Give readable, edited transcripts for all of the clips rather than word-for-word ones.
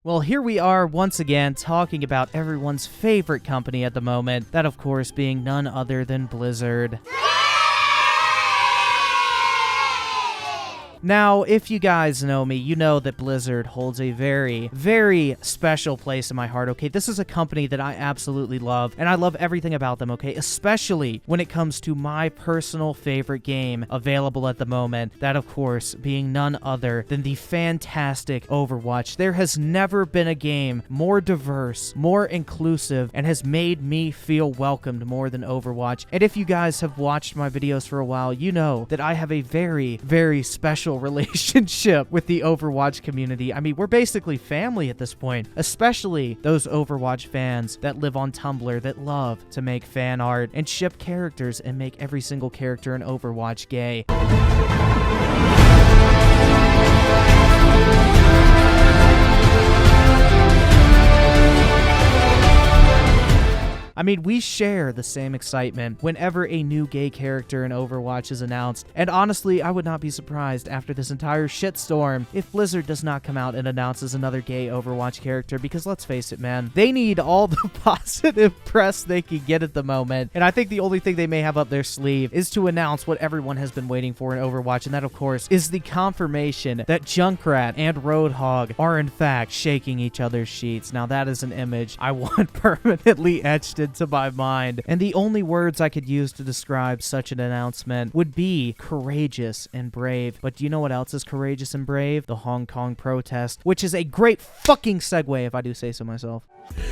Well, here we are once again talking about everyone's favorite company at the moment, that of course being none other than Blizzard. Now, if you guys know me, you know that Blizzard holds a very, very special place in my heart, okay? This is a company that I absolutely love, and I love everything about them, okay? Especially when it comes to my personal favorite game available at the moment, that of course being none other than the fantastic Overwatch. There has never been a game more diverse, more inclusive, and has made me feel welcomed more than Overwatch. And if you guys have watched my videos for a while, you know that I have a very, very special relationship with the Overwatch community. I mean, we're basically family at this point, especially those Overwatch fans that live on Tumblr that love to make fan art and ship characters and make every single character in Overwatch gay. I mean, we share the same excitement whenever a new gay character in Overwatch is announced, and honestly, I would not be surprised after this entire shitstorm if Blizzard does not come out and announces another gay Overwatch character, because let's face it, man, they need all the positive press they can get at the moment, and I think the only thing they may have up their sleeve is to announce what everyone has been waiting for in Overwatch, and that, of course, is the confirmation that Junkrat and Roadhog are, in fact, shaking each other's sheets. Now, that is an image I want permanently etched into my mind, and the only words I could use to describe such an announcement would be courageous and brave. But do you know what else is courageous and brave? The Hong Kong protest, which is a great fucking segue if I do say so myself.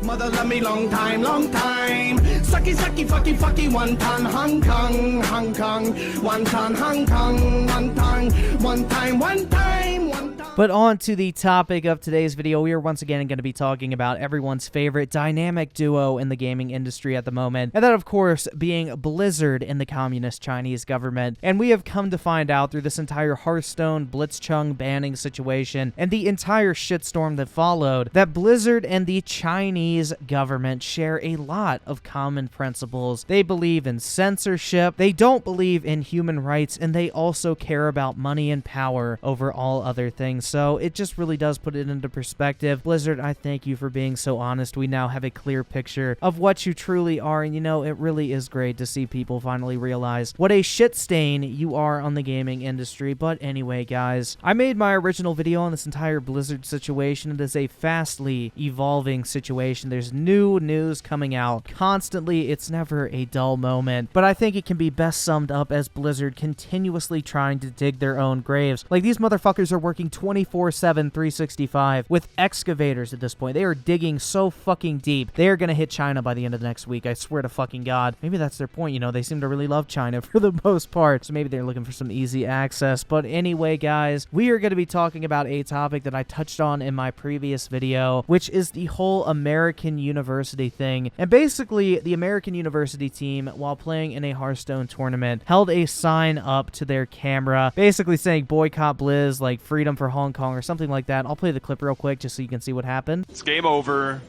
Mother love me long time, sucky, sucky, fucky, fucky, one ton, Hong Kong, Hong Kong, one ton, Hong Kong, one ton, one time, one time, one time. But on to the topic of today's video, we are once again going to be talking about everyone's favorite dynamic duo in the gaming industry at the moment, and that of course being Blizzard and the communist Chinese government. And we have come to find out through this entire Hearthstone BlitzChung banning situation and the entire shitstorm that followed that Blizzard and the Chinese government share a lot of common principles. They believe in censorship, they don't believe in human rights, and they also care about money and power over all other things. So it just really does put it into perspective. Blizzard, I thank you for being so honest. We now have a clear picture of what you truly are, and you know, it really is great to see people finally realize what a shit stain you are on the gaming industry. But anyway, guys, I made my original video on this entire Blizzard situation. It is a fastly evolving situation. There's new news coming out constantly. It's never a dull moment, but I think it can be best summed up as Blizzard continuously trying to dig their own graves. Like, these motherfuckers are working 24/7, 365 with excavators at this point. They are digging so fucking deep. They are going to hit China by the end of the next week. I swear to fucking God. Maybe that's their point. You know, they seem to really love China for the most part, so maybe they're looking for some easy access. But anyway, guys, we are going to be talking about a topic that I touched on in my previous video, which is the whole American University thing. And basically, the American University team, while playing in a Hearthstone tournament, held a sign up to their camera, basically saying Boycott Blizz, like freedom for Hong Kong or something like that. I'll play the clip real quick just so you can see what happened. It's game over.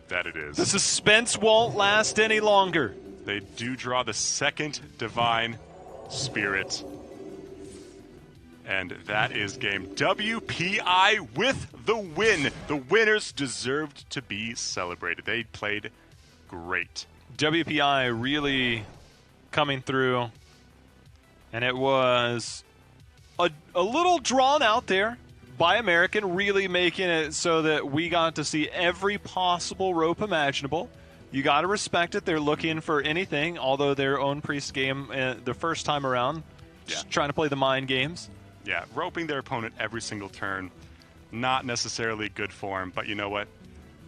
That it is. The suspense won't last any longer. They do draw the second divine spirit. And that is game. WPI with the win. The winners deserved to be celebrated. They played great. WPI really coming through, and it was a little drawn out there by American, really making it so that we got to see every possible rope imaginable. You got to respect it. They're looking for anything, although their own priest game the first time around, just trying to play the mind games. Yeah, roping their opponent every single turn, not necessarily good form, but you know what?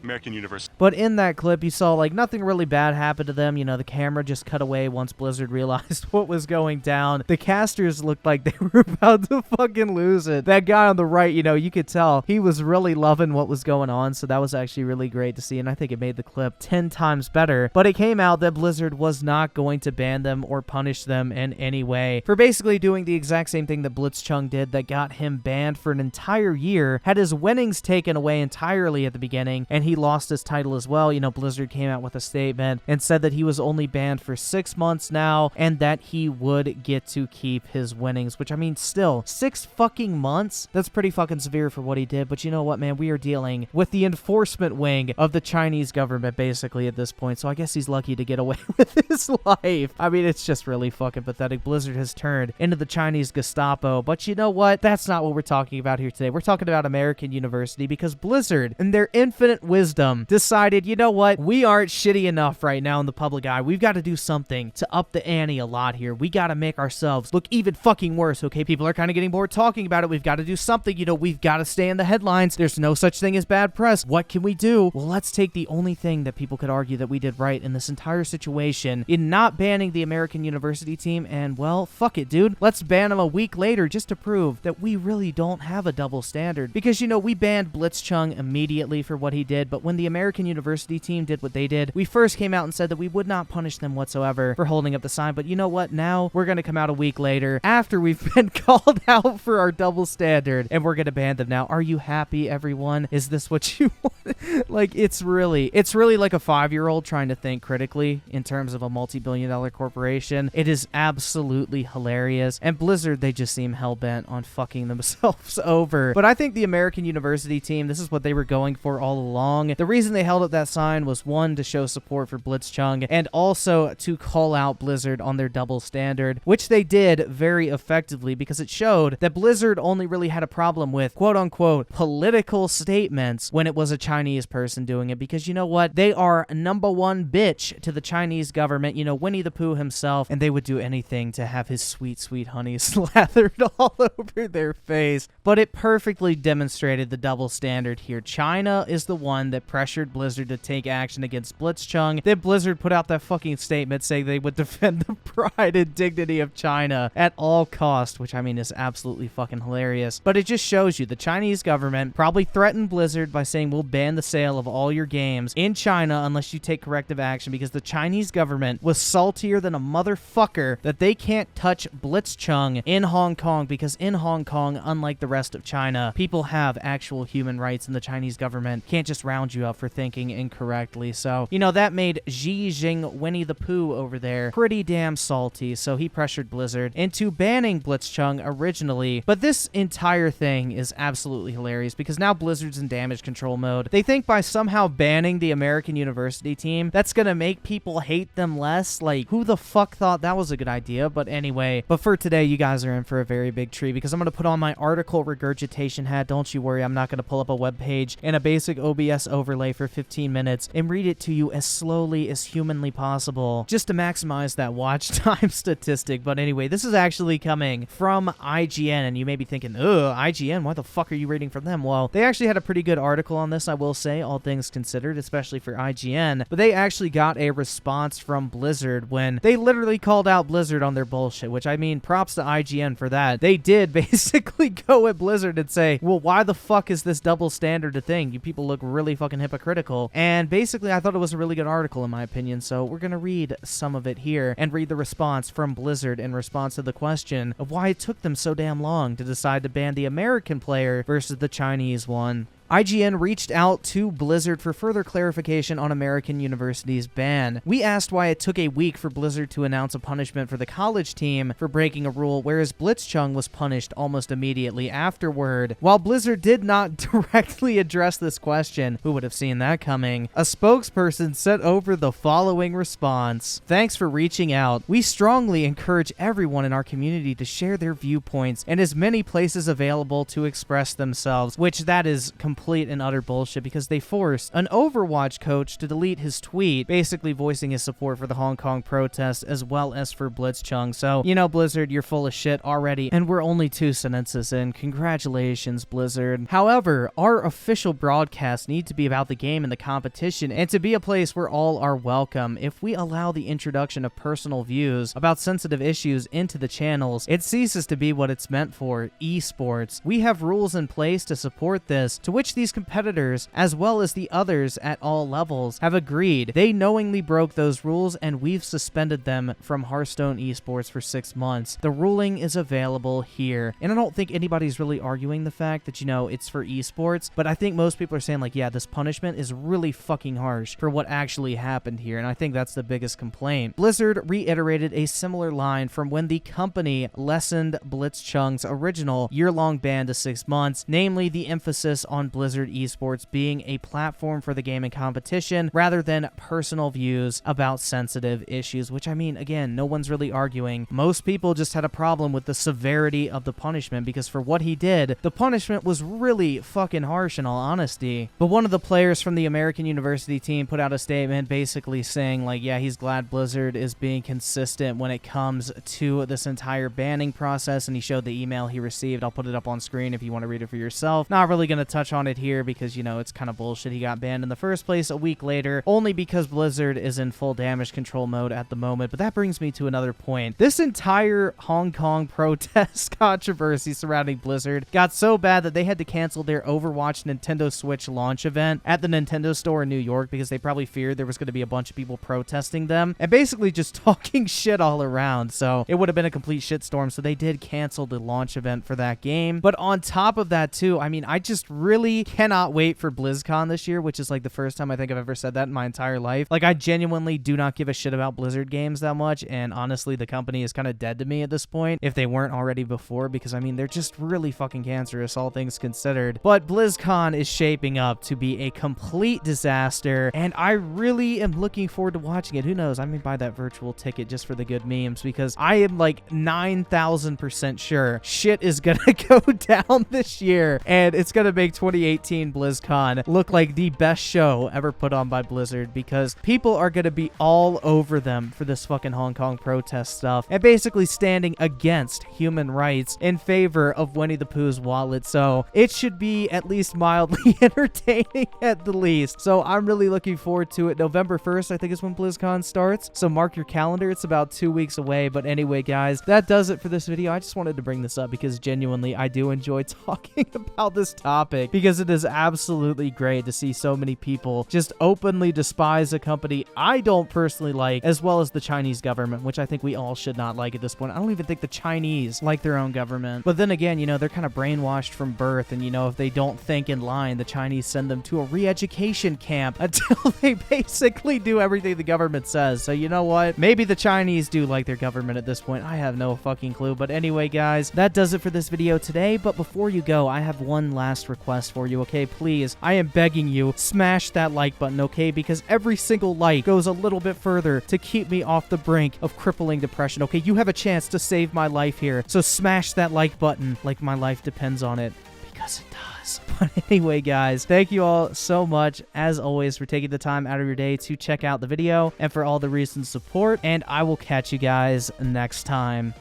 American University. But in that clip, you saw, like, nothing really bad happened to them. You know, the camera just cut away once Blizzard realized what was going down. The casters looked like they were about to fucking lose it. That guy on the right, you know, you could tell he was really loving what was going on, so that was actually really great to see, and I think it made the clip 10 times better. But it came out that Blizzard was not going to ban them or punish them in any way for basically doing the exact same thing that BlitzChung did that got him banned for an entire year, had his winnings taken away entirely at the beginning, and he lost his title as well, Blizzard came out with a statement and said that he was only banned for 6 months now and that he would get to keep his winnings, which I mean, still, 6 fucking months? That's pretty fucking severe for what he did, but you know what, man? We are dealing with the enforcement wing of the Chinese government basically at this point, so I guess he's lucky to get away with his life. I mean, it's just really fucking pathetic. Blizzard has turned into the Chinese Gestapo, but you know what? That's not what we're talking about here today. We're talking about American University because Blizzard, in their infinite wisdom, decided, you know what? We aren't shitty enough right now in the public eye. We've got to do something to up the ante a lot here. We got to make ourselves look even fucking worse, okay? People are kind of getting bored talking about it. We've got to do something. We've got to stay in the headlines. There's no such thing as bad press. What can we do? Well, let's take the only thing that people could argue that we did right in this entire situation in not banning the American University team, and, well, fuck it, dude. Let's ban them a week later just to prove that we really don't have a double standard. Because, we banned BlitzChung immediately for what he did, but when the American University team did what they did, we first came out and said that we would not punish them whatsoever for holding up the sign, but you know what? Now we're going to come out a week later after we've been called out for our double standard, and we're going to ban them now. Are you happy, everyone? Is this what you want? Like, it's really like a 5-year-old trying to think critically in terms of a multi-billion-dollar corporation. It is absolutely hilarious, and Blizzard, they just seem hell-bent on fucking themselves over. But I think the American University team, this is what they were going for all along. The reason they held up that sign was, one, to show support for BlitzChung, and also to call out Blizzard on their double standard, which they did very effectively because it showed that Blizzard only really had a problem with quote-unquote political statements when it was a Chinese person doing it, because you know what? They are number one bitch to the Chinese government, Winnie the Pooh himself, and they would do anything to have his sweet, sweet honey slathered all over their face. But it perfectly demonstrated the double standard here. China is the one that pressured Blizzard to take action against BlitzChung. Then Blizzard put out that fucking statement saying they would defend the pride and dignity of China at all costs, which I mean is absolutely fucking hilarious. But it just shows you the Chinese government probably threatened Blizzard by saying we'll ban the sale of all your games in China unless you take corrective action, because the Chinese government was saltier than a motherfucker that they can't touch BlitzChung in Hong Kong, because in Hong Kong, unlike the rest of China, people have actual human rights, and the Chinese government can't just round you up for thinking incorrectly. So, that made Xi Jinping, Winnie the Pooh over there, pretty damn salty, so he pressured Blizzard into banning BlitzChung originally. But this entire thing is absolutely hilarious because now Blizzard's in damage control mode. They think by somehow banning the American University team, that's gonna make people hate them less. Like, who the fuck thought that was a good idea? But anyway, but for today, you guys are in for a very big treat because I'm gonna put on my article regurgitation hat. Don't you worry, I'm not gonna pull up a web page and a basic OBS overlay for 15 minutes and read it to you as slowly as humanly possible just to maximize that watch time statistic. But anyway, this is actually coming from IGN, and you may be thinking, ugh, IGN, why the fuck are you reading from them? Well, they actually had a pretty good article on this, I will say, all things considered, especially for IGN, but they actually got a response from Blizzard when they literally called out Blizzard on their bullshit, which I mean, props to IGN for that. They did basically go at Blizzard and say, well, why the fuck is this double standard a thing? You people look really fucking hypocritical. And basically, I thought it was a really good article in my opinion, so we're gonna read some of it here and read the response from Blizzard in response to the question of why it took them so damn long to decide to ban the American player versus the Chinese one. IGN reached out to Blizzard for further clarification on American University's ban. We asked why it took a week for Blizzard to announce a punishment for the college team for breaking a rule, whereas BlitzChung was punished almost immediately afterward. While Blizzard did not directly address this question, who would have seen that coming, a spokesperson sent over the following response. Thanks for reaching out. We strongly encourage everyone in our community to share their viewpoints and as many places available to express themselves, which that is complete and utter bullshit because they forced an Overwatch coach to delete his tweet, basically voicing his support for the Hong Kong protests as well as for BlitzChung. So, Blizzard, you're full of shit already, and we're only 2 sentences in. Congratulations, Blizzard. However, our official broadcasts need to be about the game and the competition, and to be a place where all are welcome. If we allow the introduction of personal views about sensitive issues into the channels, it ceases to be what it's meant for, esports. We have rules in place to support this, to which which these competitors, as well as the others at all levels, have agreed they knowingly broke those rules, and we've suspended them from Hearthstone esports for 6 months. The ruling is available here, and I don't think anybody's really arguing the fact that, you know, it's for esports, but I think most people are saying, like, yeah, this punishment is really fucking harsh for what actually happened here, and I think that's the biggest complaint. Blizzard reiterated a similar line from when the company lessened BlitzChung's original year-long ban to 6 months, namely the emphasis on Blizzard esports being a platform for the game and competition rather than personal views about sensitive issues, which, I mean, again, no one's really arguing. Most people just had a problem with the severity of the punishment, because for what he did, the punishment was really fucking harsh in all honesty. But one of the players from the American University team put out a statement basically saying, like, yeah, he's glad Blizzard is being consistent when it comes to this entire banning process, and he showed the email he received. I'll put it up on screen if you want to read it for yourself. Not really going to touch on it here because, you know, it's kind of bullshit. He got banned in the first place a week later, only because Blizzard is in full damage control mode at the moment. But that brings me to another point. This entire Hong Kong protest controversy surrounding Blizzard got so bad that they had to cancel their Overwatch Nintendo Switch launch event at the Nintendo store in New York because they probably feared there was going to be a bunch of people protesting them and basically just talking shit all around. So it would have been a complete shitstorm. So they did cancel the launch event for that game. But on top of that too, I mean, I just really cannot wait for BlizzCon this year, which is like the first time I think I've ever said that in my entire life. Like, I genuinely do not give a shit about Blizzard games that much, and honestly, the company is kind of dead to me at this point, if they weren't already before, because I mean, they're just really fucking cancerous, all things considered. But BlizzCon is shaping up to be a complete disaster, and I really am looking forward to watching it. Who knows, I may buy that virtual ticket just for the good memes, because I am like 9,000% sure shit is gonna go down this year, and it's gonna make 2018 BlizzCon look like the best show ever put on by Blizzard, because people are gonna be all over them for this fucking Hong Kong protest stuff and basically standing against human rights in favor of Winnie the Pooh's wallet. So it should be at least mildly entertaining at the least. So I'm really looking forward to it. November 1st, I think, is when BlizzCon starts. So mark your calendar. It's about 2 weeks away. But anyway, guys, that does it for this video. I just wanted to bring this up because genuinely I do enjoy talking about this topic, because it is absolutely great to see so many people just openly despise a company I don't personally like, as well as the Chinese government, which I think we all should not like at this point. I don't even think the Chinese like their own government. But then again, you know, they're kind of brainwashed from birth, and, you know, if they don't think in line, the Chinese send them to a re-education camp until they basically do everything the government says. So you know what? Maybe the Chinese do like their government at this point. I have no fucking clue. But anyway, guys, that does it for this video today. But before you go, I have one last request for you, okay? Please, I am begging you, smash that like button, okay? Because every single like goes a little bit further to keep me off the brink of crippling depression, okay? You have a chance to save my life here, so smash that like button like my life depends on it, because it does. But anyway, guys, thank you all so much, as always, for taking the time out of your day to check out the video and for all the recent support, and I will catch you guys next time.